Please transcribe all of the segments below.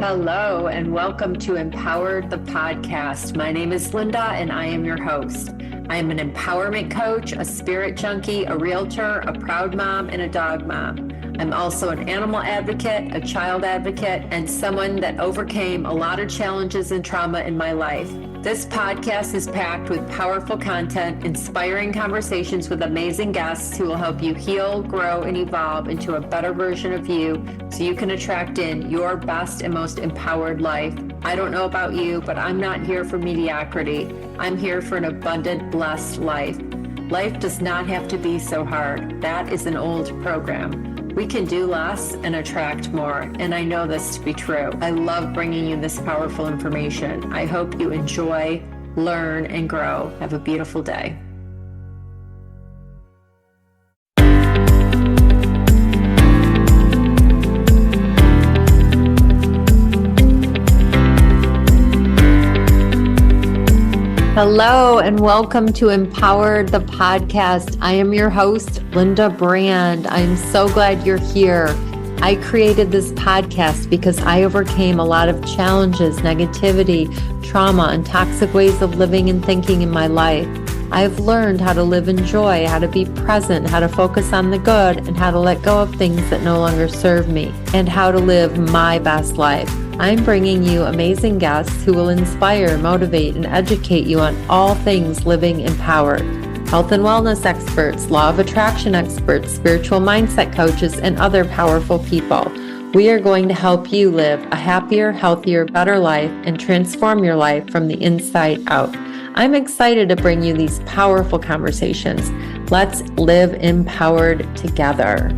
Hello, and welcome to Empowered the Podcast. My name is Linda, and I am your host. I am an empowerment coach, a spirit junkie, a realtor, a proud mom, and a dog mom. I'm also an animal advocate, a child advocate, and someone that overcame a lot of challenges and trauma in my life. This podcast is packed with powerful content, inspiring conversations with amazing guests who will help you heal, grow, and evolve into a better version of you so you can attract in your best and most empowered life. I don't know about you, but I'm not here for mediocrity. I'm here for an abundant, blessed life. Life does not have to be so hard. That is an old program. We can do less and attract more, and I know this to be true. I love bringing you this powerful information. I hope you enjoy, learn, and grow. Have a beautiful day. Hello, and welcome to Empowered the Podcast. I am your host, Linda Brand. I'm so glad you're here. I created this podcast because I overcame a lot of challenges, negativity, trauma, and toxic ways of living and thinking in my life. I've learned how to live in joy, how to be present, how to focus on the good, and how to let go of things that no longer serve me, and how to live my best life. I'm bringing you amazing guests who will inspire, motivate, and educate you on all things living empowered. Health and wellness experts, law of attraction experts, spiritual mindset coaches, and other powerful people. We are going to help you live a happier, healthier, better life and transform your life from the inside out. I'm excited to bring you these powerful conversations. Let's live empowered together.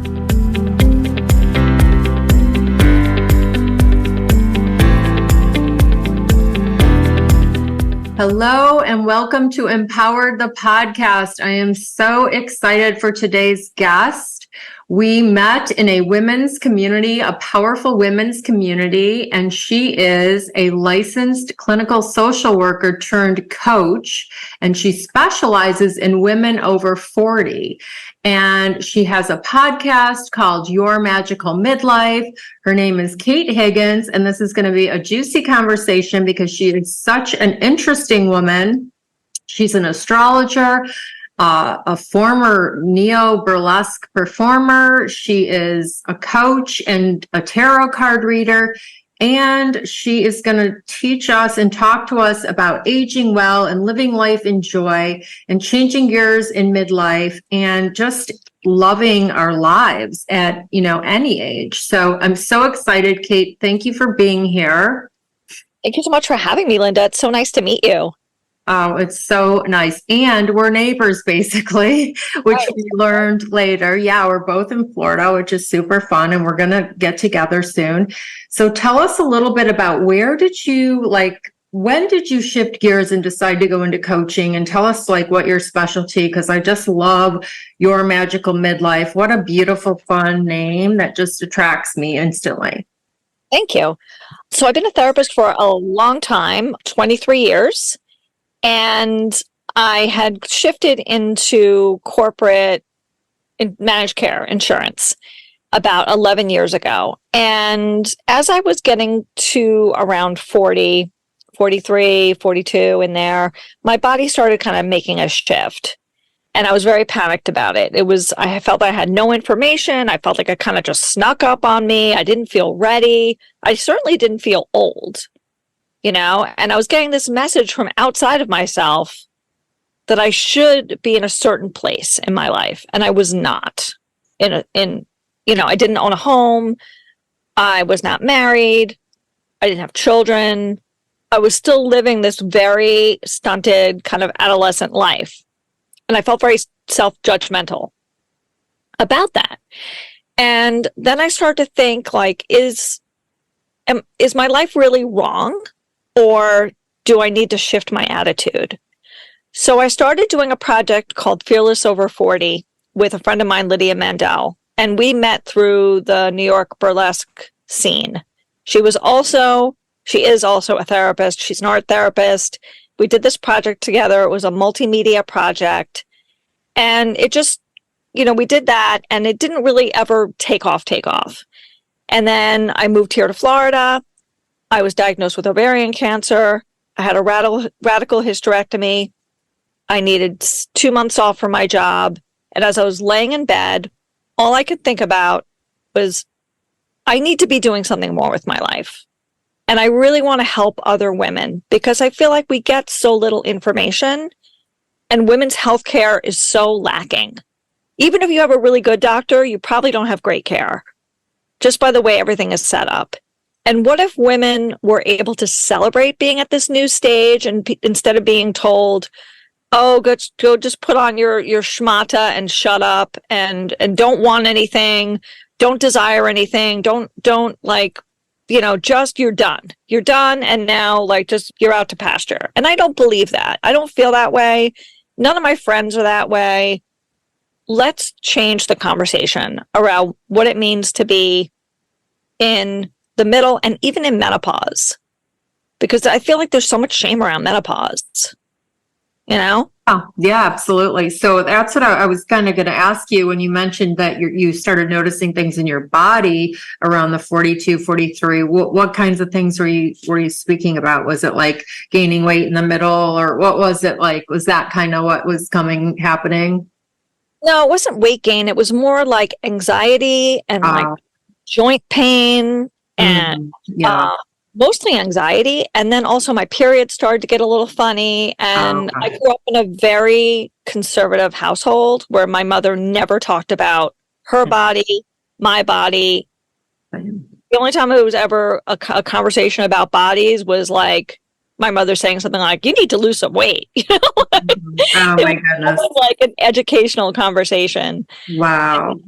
Hello, and welcome to Empowered the Podcast. I am so excited for today's guest. We met in a women's community, a powerful women's community, and she is a licensed clinical social worker turned coach, and she specializes in women over 40. And she has a podcast called Your Magical Midlife. Her name is Kate Higgins, and this is going to be a juicy conversation because she is such an interesting woman. She's an astrologer, a former neo-burlesque performer. She is a coach and a tarot card reader. And she is going to teach us and talk to us about aging well and living life in joy and changing gears in midlife and just loving our lives at, any age. So I'm so excited, Kate. Thank you for being here. Thank you so much for having me, Linda. It's so nice to meet you. Oh, it's so nice. And we're neighbors, basically, which we learned later. Yeah, we're both in Florida, which is super fun. And we're going to get together soon. So tell us a little bit about when did you shift gears and decide to go into coaching? And tell us what your specialty, because I just love Your Magical Midlife. What a beautiful, fun name that just attracts me instantly. Thank you. So I've been a therapist for a long time, 23 years. And I had shifted into corporate managed care insurance about 11 years ago. And as I was getting to around 40, 43, 42 in there, my body started kind of making a shift. And I was very panicked about it. I felt I had no information. I felt like it kind of just snuck up on me. I didn't feel ready. I certainly didn't feel old. And I was getting this message from outside of myself that I should be in a certain place in my life. And I was not I didn't own a home. I was not married. I didn't have children. I was still living this very stunted kind of adolescent life. And I felt very self-judgmental about that. And then I started to think is my life really wrong? Or do I need to shift my attitude? So I started doing a project called Fearless Over 40 with a friend of mine, Lydia Mandel. And we met through the New York burlesque scene. She is also a therapist. She's an art therapist. We did this project together. It was a multimedia project. And it just, we did that and it didn't really ever take off. And then I moved here to Florida. I was diagnosed with ovarian cancer. I had a radical hysterectomy. I needed 2 months off from my job. And as I was laying in bed, all I could think about was, I need to be doing something more with my life. And I really want to help other women because I feel like we get so little information and women's health care is so lacking. Even if you have a really good doctor, you probably don't have great care just by the way everything is set up. And what if women were able to celebrate being at this new stage and instead of being told, oh, go just put on your schmata and shut up and don't want anything, don't desire anything, don't like, just you're done. You're done and now like just you're out to pasture. And I don't believe that. I don't feel that way. None of my friends are that way. Let's change the conversation around what it means to be in the middle and even in menopause. Because I feel like there's so much shame around menopause. Oh, yeah, absolutely. So that's what I was kind of going to ask you when you mentioned that you started noticing things in your body around the 42, 43. What kinds of things were you speaking about? Was it like gaining weight in the middle or what was it like? Was that kind of what was happening? No, it wasn't weight gain. It was more like anxiety and like joint pain and mostly anxiety. And then also my period started to get a little funny. And I grew up in a very conservative household where my mother never talked about her body, my body. The only time it was ever a conversation about bodies was like my mother saying something like, you need to lose some weight. Oh my goodness. It was like an educational conversation. Wow.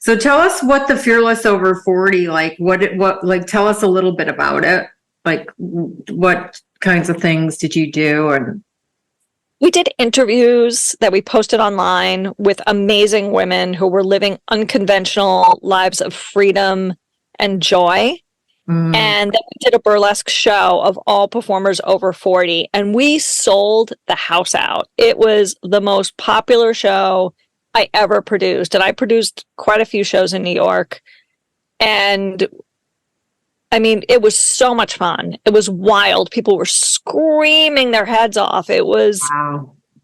So tell us what the Fearless Over 40, like like tell us a little bit about it. Like what kinds of things did you do? And we did interviews that we posted online with amazing women who were living unconventional lives of freedom and joy. And then we did a burlesque show of all performers over 40, and we sold the house out. It was the most popular show I ever produced, and I produced quite a few shows in New York. And I mean, it was so much fun. It was wild. People were screaming their heads off. It was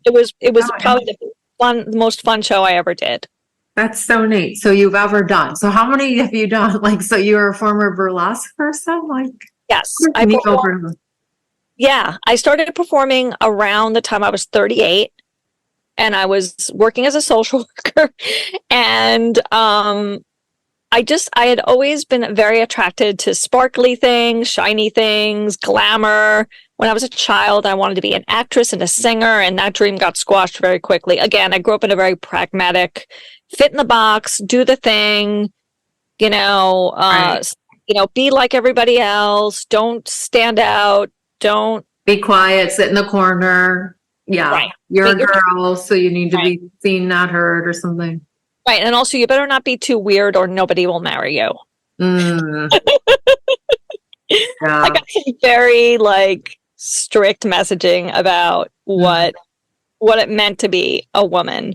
probably the most fun show I ever did. That's so neat. So you've ever done. So how many have you done? Like, so you're a former burlesque person? Like, yes. Yeah. I started performing around the time I was 38 and I was working as a social worker. And I had always been very attracted to sparkly things, shiny things, glamour. When I was a child, I wanted to be an actress and a singer, and that dream got squashed very quickly. Again, I grew up in a very pragmatic, fit in the box, do the thing, right. Be like everybody else. Don't stand out. Don't be quiet, sit in the corner. Yeah. Right. You're a girl, so you need to be seen, not heard or something. Right. And also you better not be too weird or nobody will marry you. Yeah. I got some very strict messaging about what it meant to be a woman.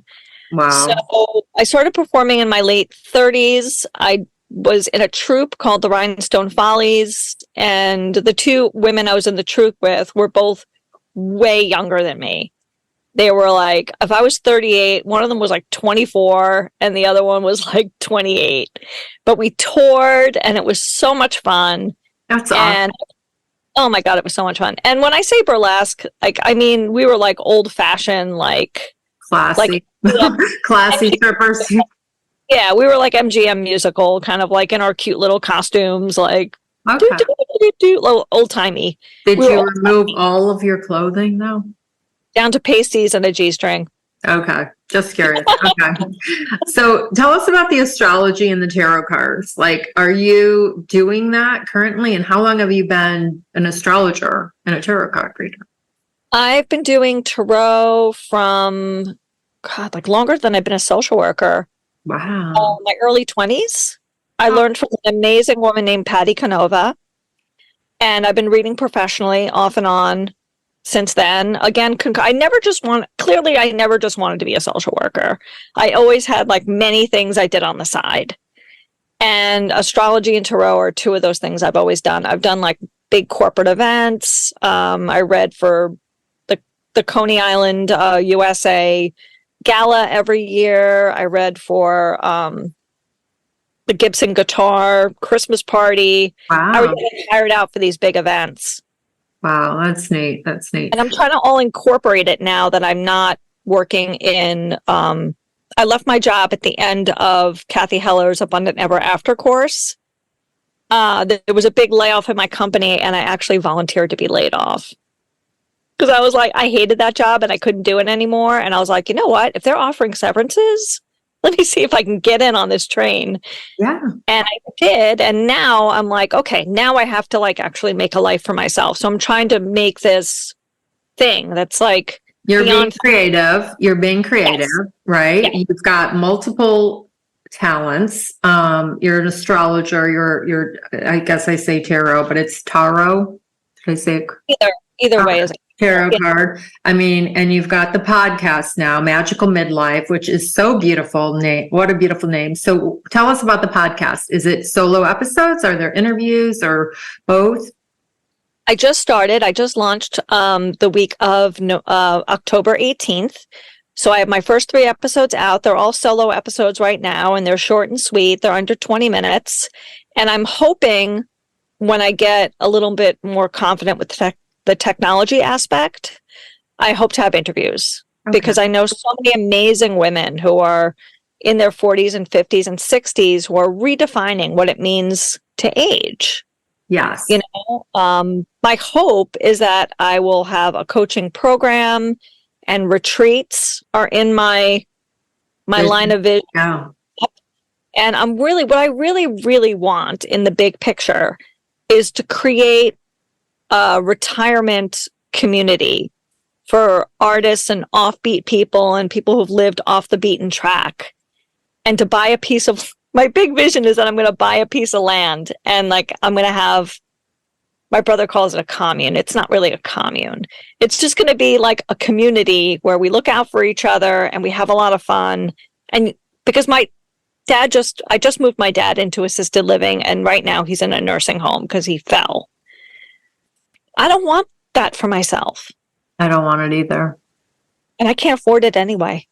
Wow. So I started performing in my late 30s. I was in a troupe called the Rhinestone Follies, and the two women I was in the troupe with were both way younger than me. They were like, if I was 38, one of them was 24 and the other one was 28. But we toured and it was so much fun. That's awesome. Oh my God, it was so much fun. And when I say burlesque, we were old fashioned, classy, classy strippers. Yeah, we were MGM musical, kind of in our cute little costumes, old timey. Did you remove all of your clothing though? Down to pasties and a G-string. Okay, just curious. Okay, so tell us about the astrology and the tarot cards. Are you doing that currently? And how long have you been an astrologer and a tarot card reader? I've been doing tarot from, longer than I've been a social worker. Wow. My early 20s. I learned from an amazing woman named Patty Canova. And I've been reading professionally off and on since then. Again, I never just wanted to be a social worker. I always had many things I did on the side. And astrology and tarot are two of those things I've always done. I've done big corporate events. I read for the Coney Island, USA gala every year. I read for the Gibson guitar Christmas party. I would Wow. get hired out for these big events. Wow. That's neat. That's neat. And I'm trying to all incorporate it now that I'm not working in, I left my job at the end of Kathy Heller's Abundant Ever After course. There was a big layoff in my company, and I actually volunteered to be laid off. Because I was like, I hated that job and I couldn't do it anymore. And I was like, you know what? If they're offering severances, let me see if I can get in on this train. Yeah. And I did. And now I'm like, okay, now I have to like actually make a life for myself. So I'm trying to make this thing that's like, You're being creative. You're being creative, yes. right? Yes. You've got multiple talents. You're an astrologer. You're, I guess I say tarot, but it's tarot. Did I say it? Either way is tarot card. I mean, and you've got the podcast now, Magical Midlife, which is so beautiful name. What a beautiful name. So tell us about the podcast. Is it solo episodes? Are there interviews or both? I just launched the week of October 18th. So I have my first 3 episodes out. They're all solo episodes right now, and they're short and sweet. They're under 20 minutes. And I'm hoping when I get a little bit more confident with the technology aspect, I hope to have interviews because I know so many amazing women who are in their 40s and 50s and 60s who are redefining what it means to age. Yes. You know, my hope is that I will have a coaching program and retreats are in my line of vision. Yeah. And what I really want in the big picture is to create a retirement community for artists and offbeat people and people who've lived off the beaten track, and to buy a piece of my big vision is that I'm going to buy a piece of land, and like I'm going to have, my brother calls it a commune. It's not really a commune. It's just going to be like a community where we look out for each other and we have a lot of fun. And because I just moved my dad into assisted living, and right now he's in a nursing home because he fell. I don't want that for myself. I don't want it either. And I can't afford it anyway.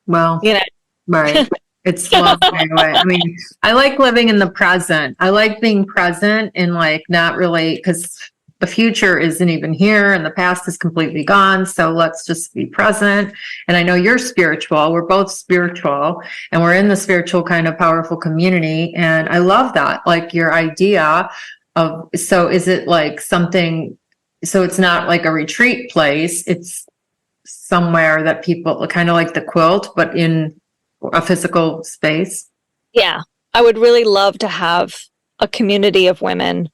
Well, you know, right. It's love anyway. I mean, I like living in the present. I like being present and like not really, because the future isn't even here and the past is completely gone. So let's just be present. And I know you're spiritual. We're both spiritual and we're in the spiritual kind of powerful community. And I love that, like your idea of, so is it like something, so it's not like a retreat place. It's somewhere that people kind of like the quilt, but in a physical space. Yeah. I would really love to have a community of women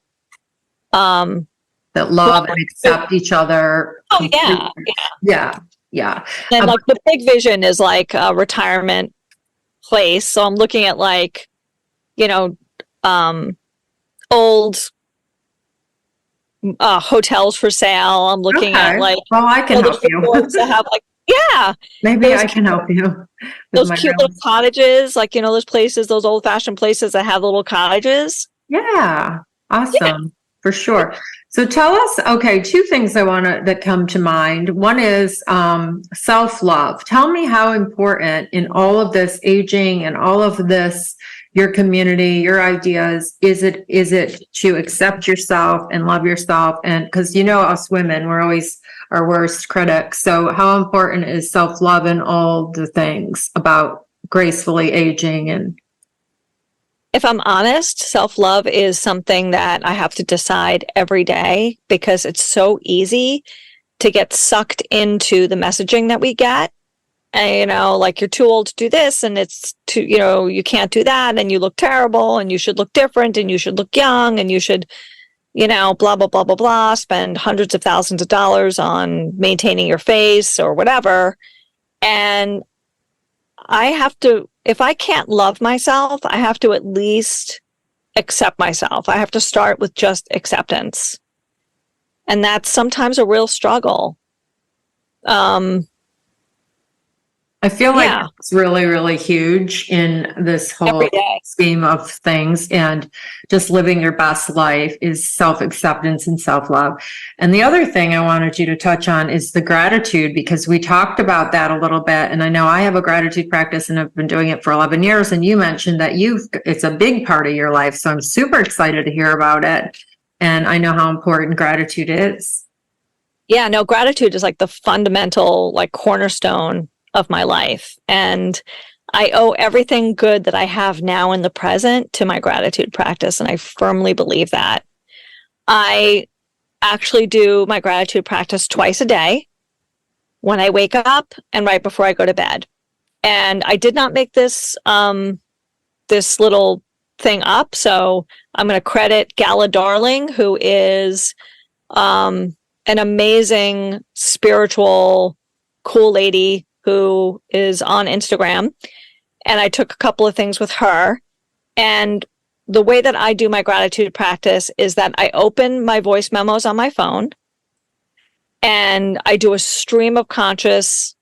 that love and accept each other. Oh yeah. Yeah. And like the big vision is like a retirement place. So I'm looking at like, you know, old hotels for sale. I'm looking at like, well, I can help you. To have like, yeah, maybe I can help you. Those cute little cottages, like, you know, those places, those old fashioned places that have little cottages. Yeah. Awesome. For sure. So tell us, okay, 2 things that come to mind. One is self-love. Tell me how important in all of this aging and all of this, your community, your ideas, is it to accept yourself and love yourself? And because you know us women, we're always our worst critics. So how important is self-love and all the things about gracefully aging? And if I'm honest, self-love is something that I have to decide every day because it's so easy to get sucked into the messaging that we get. And, you know, like you're too old to do this and it's too, you know, you can't do that and you look terrible and you should look different and you should look young and you should, you know, blah, blah, blah, blah, blah, spend hundreds of thousands of dollars on maintaining your face or whatever. And I have to, if I can't love myself, I have to at least accept myself. I have to start with just acceptance. And that's sometimes a real struggle. I feel like Yeah. it's really, really huge in this whole Every day. scheme of things. And just living your best life is self-acceptance and self-love. And the other thing I wanted you to touch on is the gratitude, because we talked about that a little bit. And I know I have a gratitude practice and I've been doing it for 11 years. And you mentioned that it's a big part of your life. So I'm super excited to hear about it. And I know how important gratitude is. Yeah, no, gratitude is like the fundamental, like cornerstone of my life. And I owe everything good that I have now in the present to my gratitude practice. And I firmly believe that. I actually do my gratitude practice twice a day, when I wake up and right before I go to bed. And I did not make this this little thing up. So I'm going to credit Gala Darling, who is an amazing spiritual, cool lady who is on Instagram. And I took a couple of things with her. And the way that I do my gratitude practice is that I open my voice memos on my phone and I do a stream of conscious,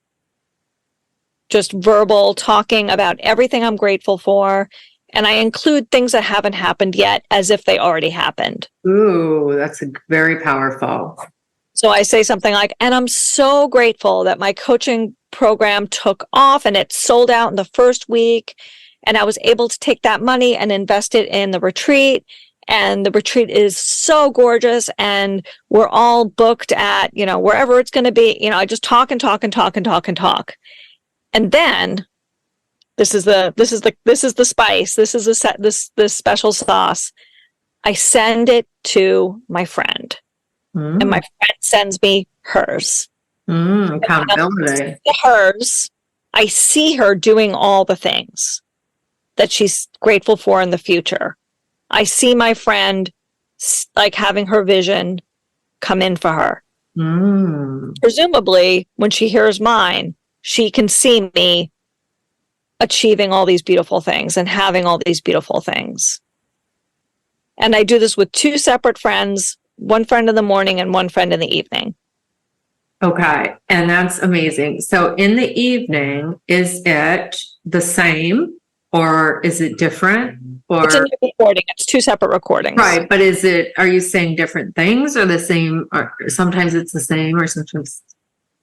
just verbal talking about everything I'm grateful for. And I include things that haven't happened yet as if they already happened. Ooh, that's very powerful. So I say something like, and I'm so grateful that my coaching program took off and it sold out in the first week. And I was able to take that money and invest it in the retreat. And the retreat is so gorgeous. And we're all booked at, wherever it's going to be. I just talk and talk and talk and talk and talk. And then this is the spice. This is this special sauce. I send it to my friend. And my friend sends me hers. Accountability. Hers, I see her doing all the things that she's grateful for in the future. I see my friend like having her vision come in for her. Presumably, when she hears mine, she can see me achieving all these beautiful things and having all these beautiful things. And I do this with two separate friends, one friend in the morning and one friend in the evening. Okay. And that's amazing. So in the evening, is it the same or is it different? Or it's a new recording. It's two separate recordings. Right. But are you saying different things or the same? Or sometimes it's the same or sometimes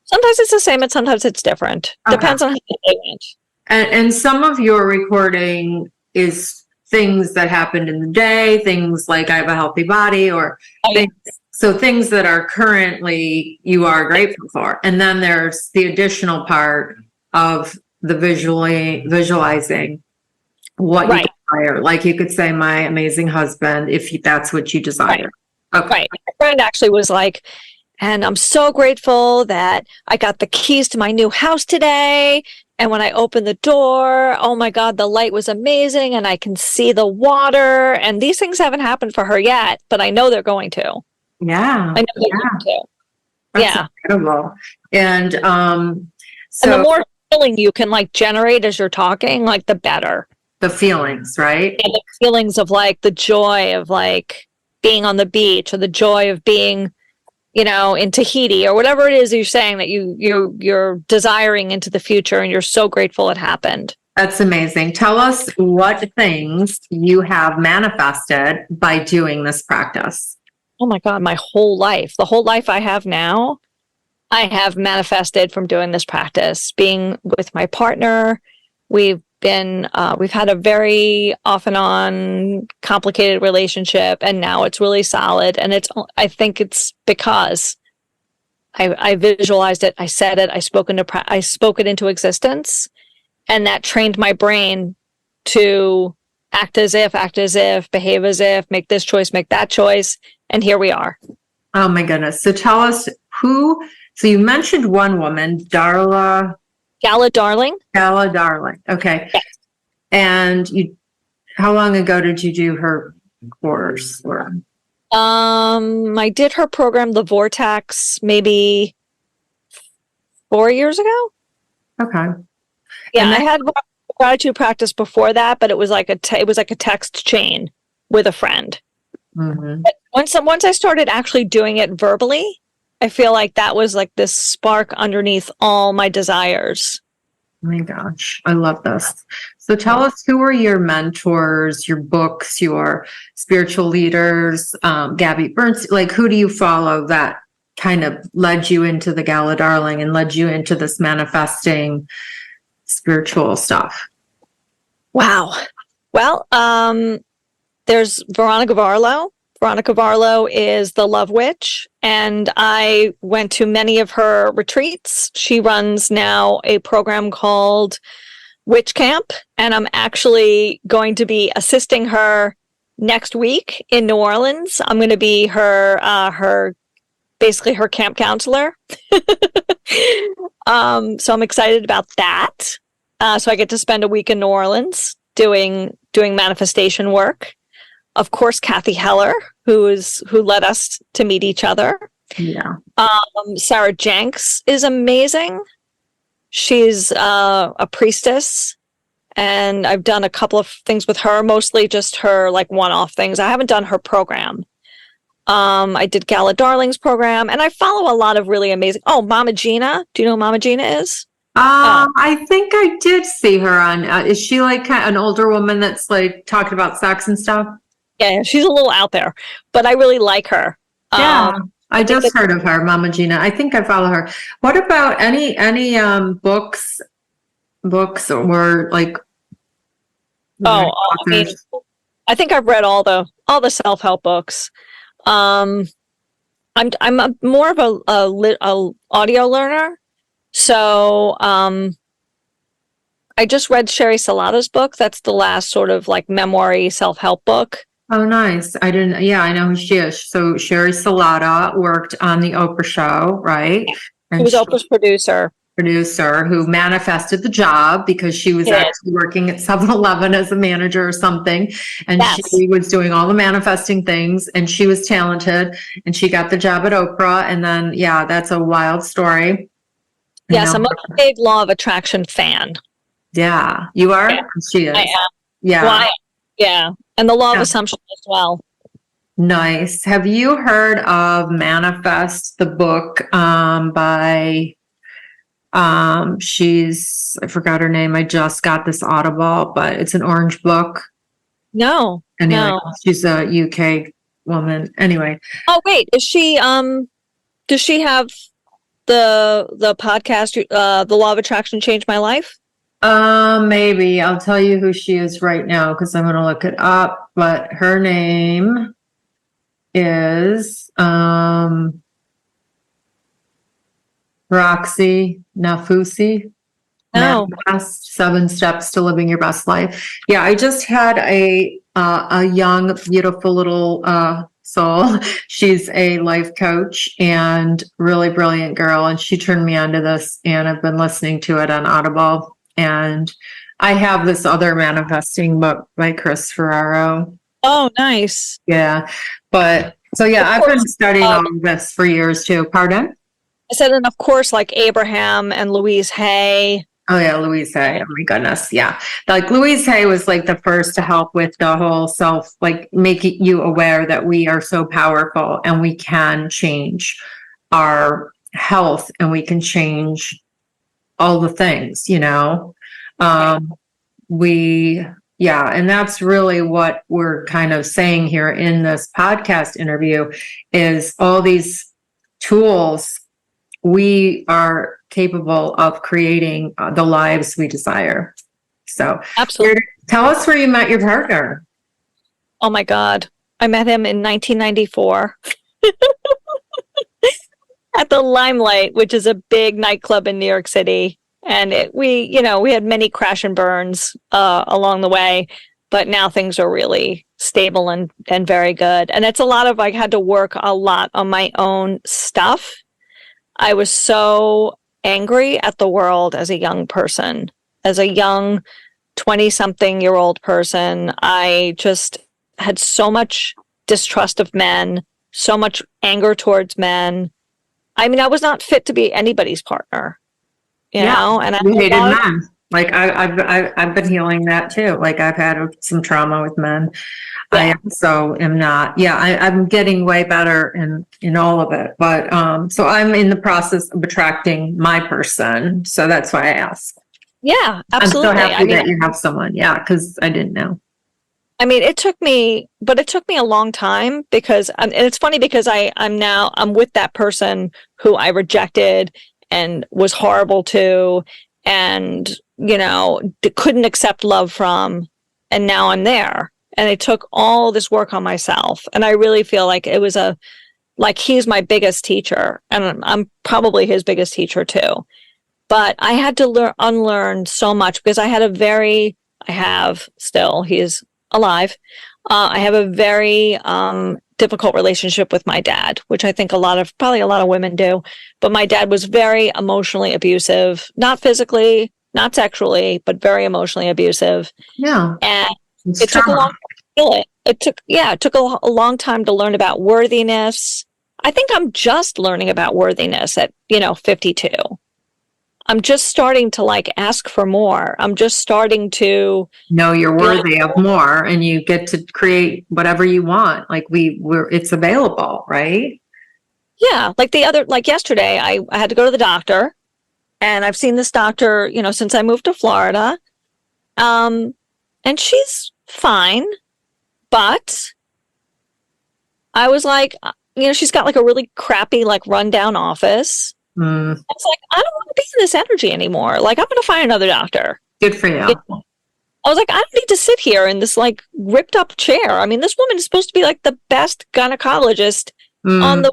it's the same and sometimes it's different. Okay. Depends on how they went. And some of your recording is things that happened in the day, things like I have a healthy body or things that are currently you are grateful for. And then there's the additional part of the visualizing what you desire. Like you could say, my amazing husband, if that's what you desire. Right. Okay. Right. My friend actually was like, and I'm so grateful that I got the keys to my new house today. And when I opened the door, oh my God, the light was amazing and I can see the water. And these things haven't happened for her yet, but I know they're going to. Yeah. I know they're going to. That's incredible. And and the more feeling you can like generate as you're talking, like the better. The feelings, right? And the feelings of like the joy of like being on the beach or the joy of being in Tahiti or whatever it is you're saying that you're desiring into the future and you're so grateful it happened. That's amazing. Tell us what things you have manifested by doing this practice. Oh my God, my whole life. The whole life I have now, I have manifested from doing this practice. Being with my partner, we've had a very off and on complicated relationship and now it's really solid. And I think it's because I visualized it, I said it, I spoke it into existence, and that trained my brain to act as if, behave as if, make this choice, make that choice. And here we are. Oh my goodness. So tell us so you mentioned one woman, Gala Darling. Okay. Yes. And how long ago did you do her course? Or? I did her program, The Vortex, maybe 4 years ago. Okay. Yeah, I had gratitude practice before that, but it was like a text chain with a friend. Mm-hmm. But once I started actually doing it verbally, I feel like that was like this spark underneath all my desires Oh my gosh, I love this. So tell us, who are your mentors, your books, your spiritual leaders, Gabby Burns, like who do you follow that kind of led you into the Gala Darling and led you into this manifesting spiritual stuff? Wow. Well, there's Veronica Varlow. Veronica Varlow is the Love Witch, and I went to many of her retreats. She runs now a program called Witch Camp, and I'm actually going to be assisting her next week in New Orleans. I'm going to be her basically her camp counselor. So I'm excited about that. So I get to spend a week in New Orleans doing manifestation work. Of course, Kathy Heller, who led us to meet each other. Yeah. Sarah Jenks is amazing. She's a priestess, and I've done a couple of things with her, mostly just her like one-off things. I haven't done her program. I did Gala Darling's program, and I follow a lot of really amazing. Oh, Mama Gina. Do you know who Mama Gina is? I think I did see her on. Is she like an older woman that's like talking about sex and stuff? Yeah, she's a little out there, but I really like her. Yeah, I just heard of her, Mama Gina. I think I follow her. What about any books or like? I mean, I think I've read all the self-help books. I'm more of a audio learner, so I just read Sherry Salata's book. That's the last sort of like memoir-y self-help book. Oh, nice. I didn't, yeah, I know who she is. So Sherry Salata worked on the Oprah show, right? And She was Oprah's producer who manifested the job because she was actually working at 7-Eleven as a manager or something. And she was doing all the manifesting things, and she was talented, and she got the job at Oprah. And then, yeah, that's a wild story. Yes, I'm a big Law of Attraction fan. Yeah, you are? Yeah. She is. I am. Yeah. Well, yeah. And the Law of Assumption as well. Nice. Have you heard of Manifest, the book by I forgot her name. I just got this Audible, but it's an orange book. No. Anyway, no. She's a UK woman. Anyway. Oh, wait, is she does she have the podcast The Law of Attraction Changed My Life? Maybe. I'll tell you who she is right now because I'm going to look it up, but her name is Roxy Nafusi. Oh. Manifest 7 Steps to Living Your Best Life. Yeah, I just had a young, beautiful little soul. She's a life coach and really brilliant girl, and she turned me onto this, and I've been listening to it on Audible. And I have this other manifesting book by Chris Ferraro. Oh, nice. Yeah. But so, yeah, I've been studying all of this for years too. Pardon? I said, and of course, like Abraham and Louise Hay. Oh, yeah, Louise Hay. Oh, my goodness. Yeah. Like Louise Hay was like the first to help with the whole self, like making you aware that we are so powerful and we can change our health and we can change all the things, you know. And that's really what we're kind of saying here in this podcast interview is all these tools. We are capable of creating the lives we desire. So absolutely. Tell us where you met your partner. Oh my God. I met him in 1994. At the Limelight, which is a big nightclub in New York City. And we had many crash and burns along the way, but now things are really stable and very good. And it's a lot of, I had to work a lot on my own stuff. I was so angry at the world as a young person, as a young 20-something-year-old person. I just had so much distrust of men, so much anger towards men. I mean, I was not fit to be anybody's partner, you know. And I hated men. Like I've been healing that too. Like I've had some trauma with men. Yeah. I also am not. Yeah, I'm getting way better in all of it. But so I'm in the process of attracting my person. So that's why I asked. Yeah, I'm so absolutely. happy that you have someone. Yeah, because I didn't know. I mean, it took me a long time because, and it's funny because I'm with that person who I rejected and was horrible to, and, couldn't accept love from. And now I'm there. And it took all this work on myself. And I really feel like like he's my biggest teacher, and I'm probably his biggest teacher too. But I had to unlearn so much because I have still, he's alive. I have a very difficult relationship with my dad, which I think probably a lot of women do. But my dad was very emotionally abusive, not physically, not sexually, but very emotionally abusive. Yeah. And it took a long time to heal it. It took a long time to learn about worthiness. I think I'm just learning about worthiness at, 52. I'm just starting to ask for more. I'm just starting to know you're worthy of more, and you get to create whatever you want. Like it's available, right? Yeah. Like yesterday, I had to go to the doctor, and I've seen this doctor, since I moved to Florida. And she's fine, but I was like, she's got a really crappy, rundown office. Mm. It's like, I don't want to be in this energy anymore. I'm going to find another doctor. Good for you. I was like, I don't need to sit here in this ripped up chair. I mean, this woman is supposed to be the best gynecologist on the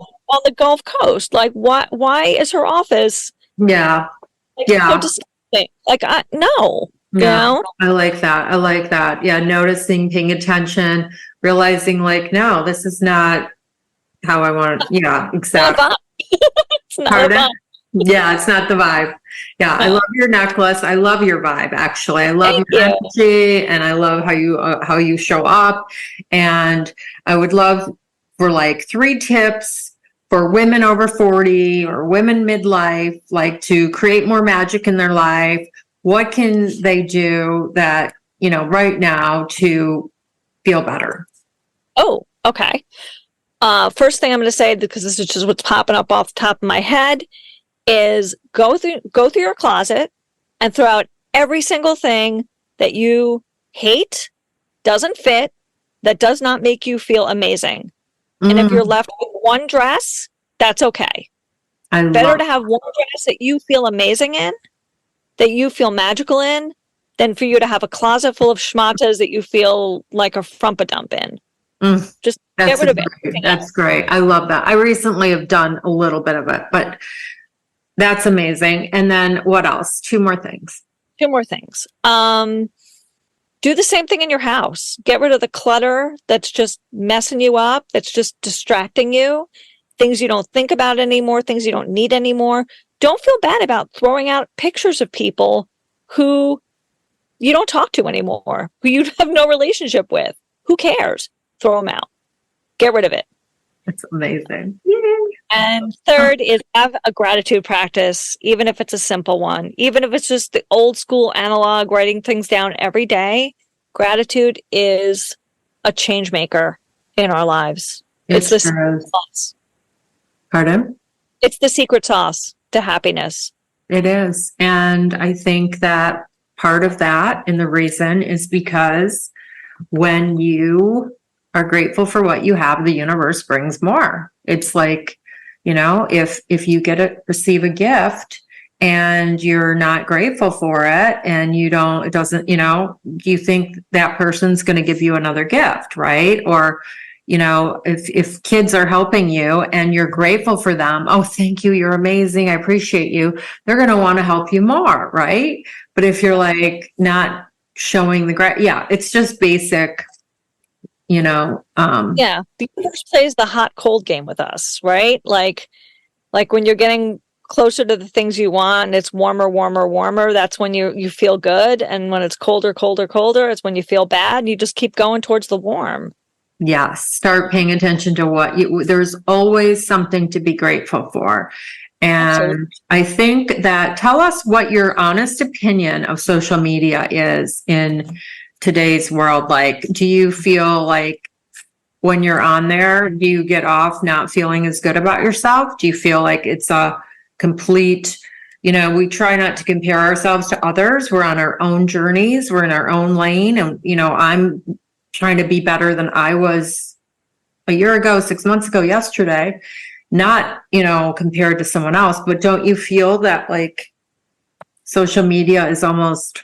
Gulf Coast. Why is her office? Yeah. So disgusting. No. Yeah. I like that. I like that. Yeah. Noticing, paying attention, realizing no, this is not how I want it. Yeah, exactly. It's not the vibe. Yeah, it's not the vibe. Yeah, I love your necklace. I love your vibe. Actually, I love your energy, and I love how you show up. And I would love for 3 tips for women over 40 or women midlife, to create more magic in their life. What can they do that right now to feel better? Oh, okay. First thing I'm going to say, because this is just what's popping up off the top of my head, is go through your closet and throw out every single thing that you hate, doesn't fit, that does not make you feel amazing. And if you're left with one dress, that's okay. Better to have one dress that you feel amazing in, that you feel magical in, than for you to have a closet full of schmatas that you feel like a frumpadump in. Just get rid of it. That's great. I love that. I recently have done a little bit of it, but that's amazing. And then what else? 2 more things. Do the same thing in your house. Get rid of the clutter that's just messing you up, that's just distracting you, things you don't think about anymore, things you don't need anymore. Don't feel bad about throwing out pictures of people who you don't talk to anymore, who you have no relationship with. Who cares? Throw them out. Get rid of it. That's amazing. And third is have a gratitude practice, even if it's a simple one, even if it's just the old school analog, writing things down every day. Gratitude is a change maker in our lives. It's the secret sauce. Pardon? It's the secret sauce to happiness. It is. And I think that part of that, and the reason, is because when you are grateful for what you have, the universe brings more. It's if you receive a gift and you're not grateful for it, and you think that person's going to give you another gift, right? Or, if kids are helping you and you're grateful for them, oh, thank you, you're amazing, I appreciate you, they're going to want to help you more, right? But if you're not showing it's just basic. The universe plays the hot cold game with us, right? Like when you're getting closer to the things you want and it's warmer, that's when you feel good. And when it's colder, it's when you feel bad. You just keep going towards the warm. Yes. Start paying attention to there's always something to be grateful for. And absolutely. I think that, tell us what your honest opinion of social media is in today's world. Do you feel when you're on there, do you get off not feeling as good about yourself? Do you feel like it's a complete we try not to compare ourselves to others. We're on our own journeys. We're in our own lane. And, I'm trying to be better than I was a year ago, 6 months ago, yesterday, not, compared to someone else. But don't you feel that like social media is almost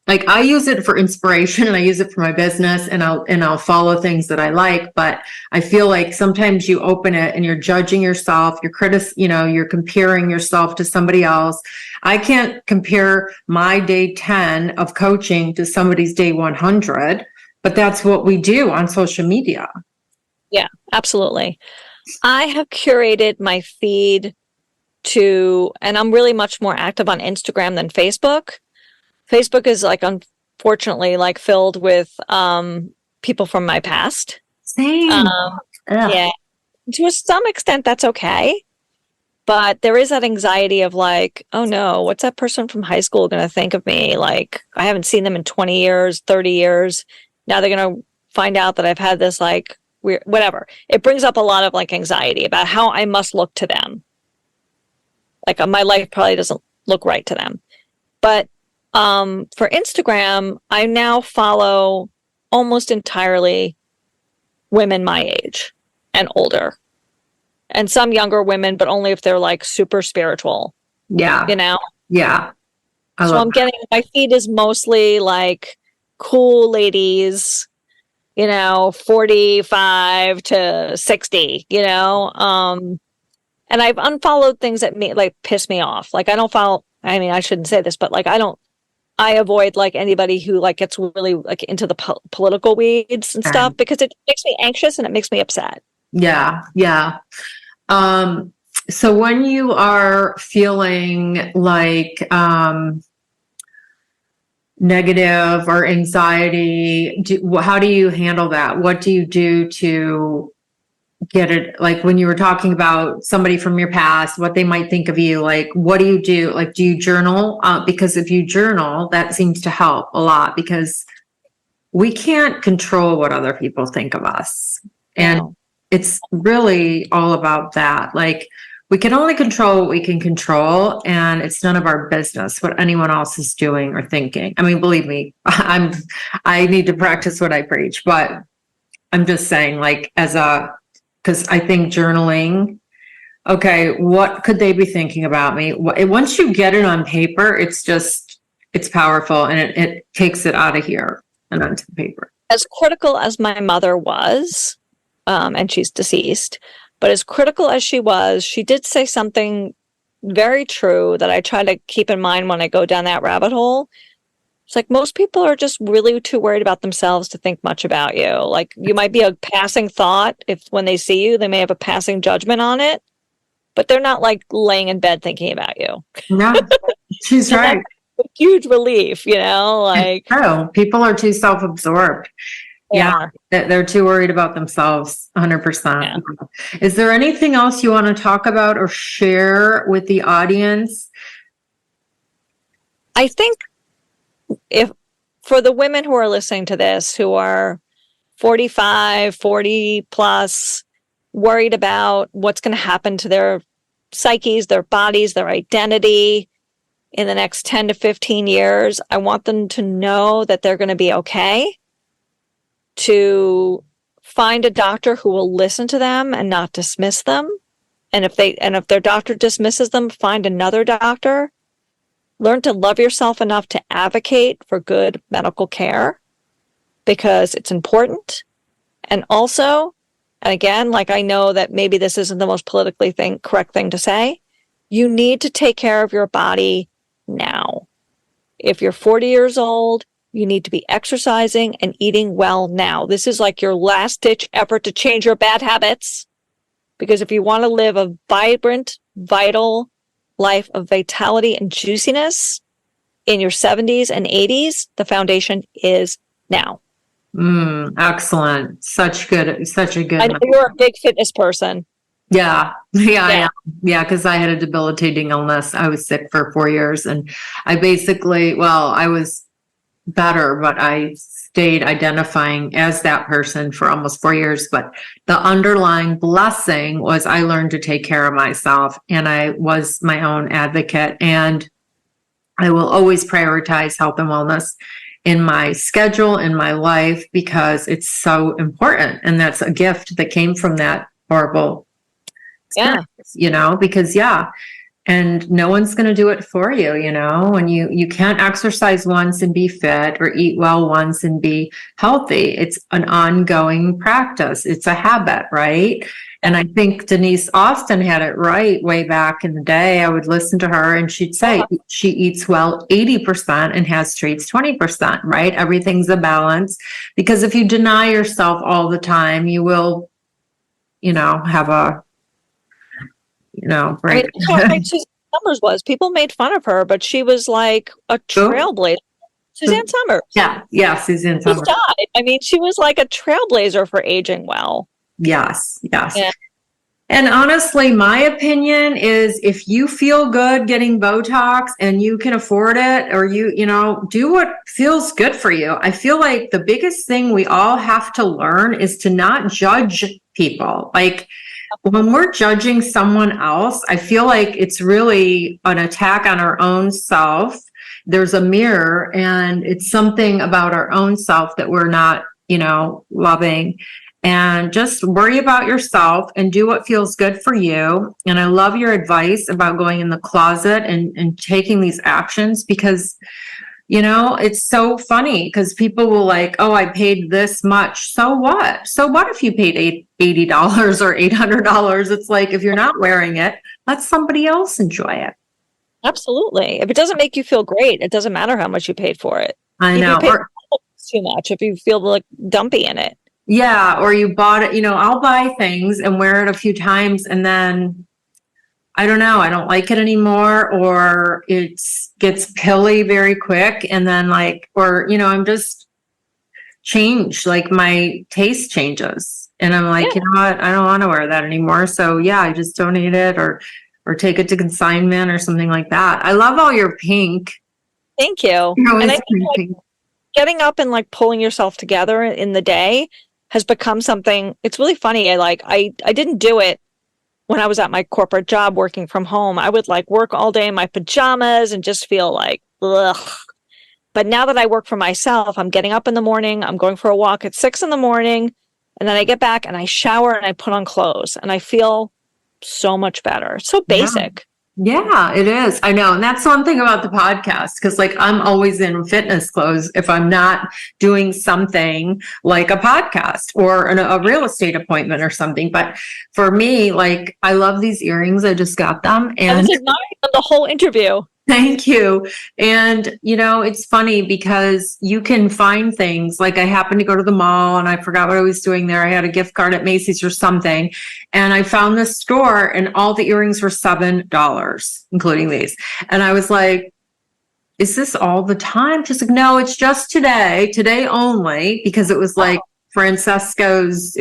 like, I use it for inspiration and I use it for my business, and I'll follow things that I like, but I feel like sometimes you open it and you're judging yourself, you're comparing yourself to somebody else. I can't compare my day 10 of coaching to somebody's day 100, but that's what we do on social media. Yeah, absolutely. I have curated my feed and I'm really much more active on Instagram than Facebook. Facebook is like, unfortunately, like filled with people from my past. Same. Yeah. To some extent, that's okay. But there is that anxiety of like, oh no, what's that person from high school going to think of me? Like, I haven't seen them in 20 years, 30 years. Now they're going to find out that I've had this like weird, whatever. It brings up a lot of like anxiety about how I must look to them. Like my life probably doesn't look right to them. But for Instagram, I now follow almost entirely women my age and older, and some younger women, but only if they're like super spiritual. Yeah. Yeah. So I'm getting, my feed is mostly like cool ladies, 45 to 60, and I've unfollowed things that piss me off. Like I shouldn't say this, but like I avoid like anybody who like gets really like into the political weeds and stuff, because it makes me anxious and it makes me upset. Yeah. Yeah. So when you are feeling like, negative or anxiety, how do you handle that? What do you do to get it? Like when you were talking about somebody from your past, what they might think of you, like, what do you do? Like, do you journal? Because if you journal, that seems to help a lot, because we can't control what other people think of us. And it's really all about that. Like, we can only control what we can control, and it's none of our business what anyone else is doing or thinking. I mean, believe me, I need to practice what I preach, but I'm just saying, like, because I think journaling, okay, what could they be thinking about me? Once you get it on paper, it's powerful, and it takes it out of here and onto the paper. As critical as my mother was, and she's deceased, but as critical as she was, she did say something very true that I try to keep in mind when I go down that rabbit hole. It's like, most people are just really too worried about themselves to think much about you. Like, you might be a passing thought. If when they see you, they may have a passing judgment on it, but they're not like laying in bed thinking about you. No, she's right. A huge relief, like, oh, people are too self-absorbed. Yeah, they're too worried about themselves. 100%. Yeah. Is there anything else you want to talk about or share with the audience? I think if for the women who are listening to this, who are 45, 40 plus, worried about what's going to happen to their psyches, their bodies, their identity in the next 10 to 15 years, I want them to know that they're going to be okay, to find a doctor who will listen to them and not dismiss them. And if their doctor dismisses them, find another doctor. Learn to love yourself enough to advocate for good medical care, because it's important. And also, and again, like, I know that maybe this isn't the most politically correct thing to say, you need to take care of your body now. If you're 40 years old, you need to be exercising and eating well now. This is like your last ditch effort to change your bad habits. Because if you want to live a vibrant, vital life of vitality and juiciness in your 70s and 80s, the foundation is now. Excellent. Such a good. I know you're a big fitness person. Yeah. Because I had a debilitating illness. I was sick for 4 years, and I was better, but I stayed identifying as that person for almost 4 years. But the underlying blessing was I learned to take care of myself, and I was my own advocate. And I will always prioritize health and wellness in my schedule, in my life, because it's so important. And that's a gift that came from that horrible experience, because and no one's going to do it for you, when you can't exercise once and be fit, or eat well once and be healthy. It's an ongoing practice. It's a habit, right? And I think Denise Austin had it right way back in the day. I would listen to her and she'd say she eats well 80% and has treats 20%, right? Everything's a balance, because if you deny yourself all the time, you will, have a right. I mean, Suzanne Summers was. People made fun of her, but she was like a trailblazer. Suzanne Summers. Yeah, Suzanne Summers. She died. I mean, she was like a trailblazer for aging well. Yes. Yeah. And honestly, my opinion is if you feel good getting Botox and you can afford it, or do what feels good for you. I feel like the biggest thing we all have to learn is to not judge people. Like, when we're judging someone else, I feel like it's really an attack on our own self. There's a mirror, and it's something about our own self that we're not, loving. And just worry about yourself and do what feels good for you. And I love your advice about going in the closet and taking these actions, because it's so funny, because people will like, oh, I paid this much. So what? So what if you paid $80 or $800? It's like, if you're not wearing it, let somebody else enjoy it. Absolutely. If it doesn't make you feel great, it doesn't matter how much you paid for it. I know. If you paid too much, if you feel like dumpy in it. Yeah. Or you bought it, I'll buy things and wear it a few times, and then I don't know, I don't like it anymore, or it gets pilly very quick. And then I'm just changed, like my taste changes, and I'm like, you know what? I don't want to wear that anymore. So I just donate it or take it to consignment or something like that. I love all your pink. Thank you. And I think getting up and pulling yourself together in the day has become something. It's really funny. I didn't do it when I was at my corporate job working from home. I would work all day in my pajamas and just feel like, ugh. But now that I work for myself, I'm getting up in the morning, I'm going for a walk at 6 a.m, and then I get back and I shower and I put on clothes and I feel so much better. So basic. Yeah, it is. I know. And that's one thing about the podcast, because I'm always in fitness clothes if I'm not doing something like a podcast or a real estate appointment or something. But for me, I love these earrings. I just got them. And I was admiring them the whole interview. Thank you. And, it's funny because you can find things. I happened to go to the mall and I forgot what I was doing there. I had a gift card at Macy's or something. And I found this store and all the earrings were $7, including these. And I was like, is this all the time? She's like, no, it's just today only, because it was Francesca's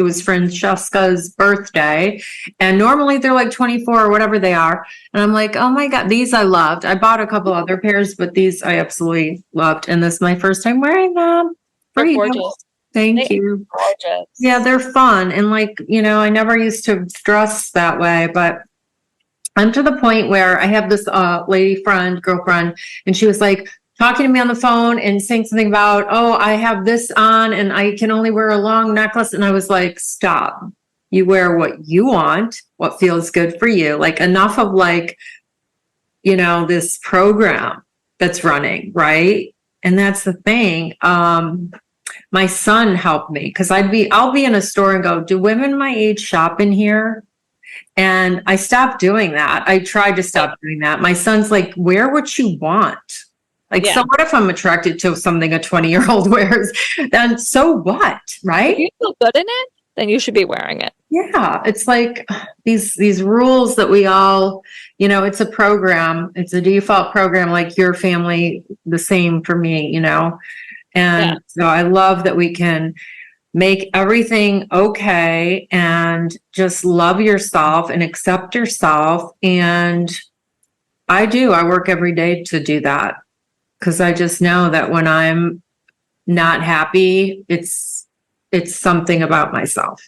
birthday. And normally they're 24 or whatever they are. And I'm like, oh my God, these I loved. I bought a couple other pairs, but these I absolutely loved. And this is my first time wearing them. They're gorgeous. Thank you. Gorgeous. Yeah, they're fun. And I never used to dress that way, but I'm to the point where I have this girlfriend, and she was talking to me on the phone and saying something about, oh, I have this on and I can only wear a long necklace. And I was like, stop. You wear what you want, what feels good for you. Enough of this program that's running, right? And that's the thing. My son helped me, because I'll be in a store and go, do women my age shop in here? And I stopped doing that. I tried to stop doing that. My son's like, wear what you want. So what if I'm attracted to something a 20-year-old wears? Then so what, right? If you feel good in it, then you should be wearing it. Yeah, it's these rules that we all, it's a program. It's a default program, like your family, the same for me, And so I love that we can make everything okay and just love yourself and accept yourself. And I work every day to do that. Because I just know that when I'm not happy, it's something about myself.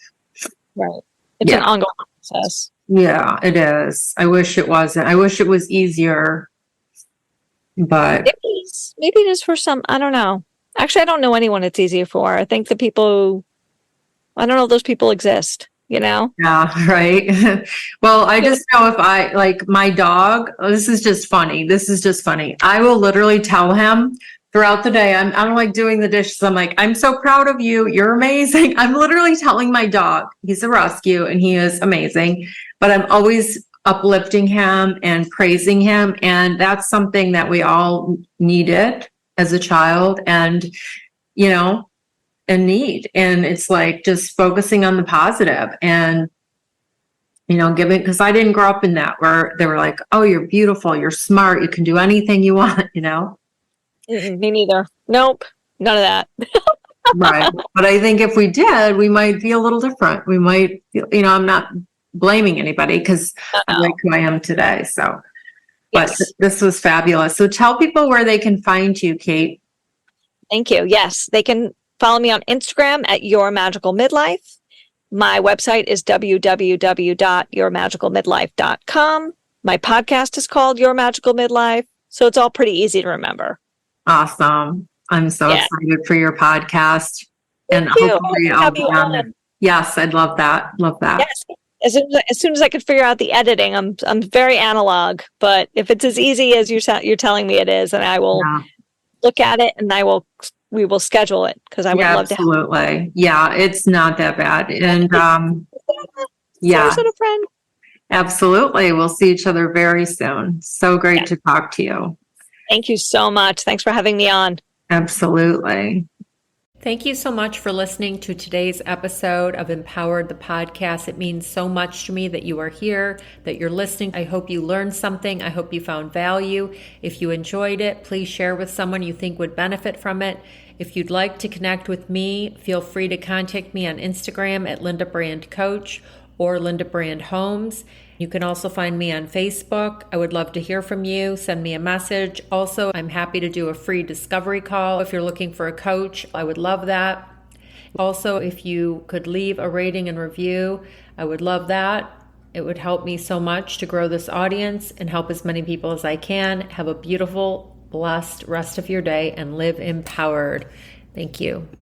Right. It's an ongoing process. Yeah, it is. I wish it wasn't. I wish it was easier, but Maybe it is for some. I don't know. Actually, I don't know anyone it's easier for. I think the people, I don't know if those people exist, you know? yeah, right. Well, I just know if I like my dog, this is just funny. This is just funny. I will literally tell him throughout the day, I'm like doing the dishes. I'm like, I'm so proud of you. You're amazing. I'm literally telling my dog, he's a rescue and he is amazing, but I'm always uplifting him and praising him. And that's something that we all needed as a child and, you know, and need. And it's like just focusing on the positive and, you know, giving, because I didn't grow up in that where they were like, oh, you're beautiful, you're smart, you can do anything you want, you know? Me neither. Nope. None of that. Right. But I think if we did, we might be a little different. We might, you know, I'm not blaming anybody because I like who I am today. So, but Yes. this was fabulous. So tell people where they can find you, Kate. Thank you. Yes. They can follow me on Instagram at Your Magical Midlife. My website is www.yourmagicalmidlife.com. My podcast is called Your Magical Midlife. So it's all pretty easy to remember. Awesome. I'm so excited for your podcast. Thank And you. hopefully I'll be on there. Yes, I'd love that. Love that. Yes. As soon as I could figure out the editing, I'm very analog, but if it's as easy as you're telling me it is, and I will look at it and we will schedule it because I would love to. Absolutely. Yeah, it's not that bad. And yeah, a friend. Absolutely. We'll see each other very soon. So great to talk to you. Thank you so much. Thanks for having me on. Absolutely. Thank you so much for listening to today's episode of Empowered the Podcast. It means so much to me that you are here, that you're listening. I hope you learned something. I hope you found value. If you enjoyed it, please share with someone you think would benefit from it. If you'd like to connect with me, feel free to contact me on Instagram at Linda Brand Coach or Linda Brand Homes. You can also find me on Facebook. I would love to hear from you. Send me a message. Also, I'm happy to do a free discovery call if you're looking for a coach. I would love that. Also, if you could leave a rating and review, I would love that. It would help me so much to grow this audience and help as many people as I can. Have a beautiful, blessed rest of your day and live empowered. Thank you.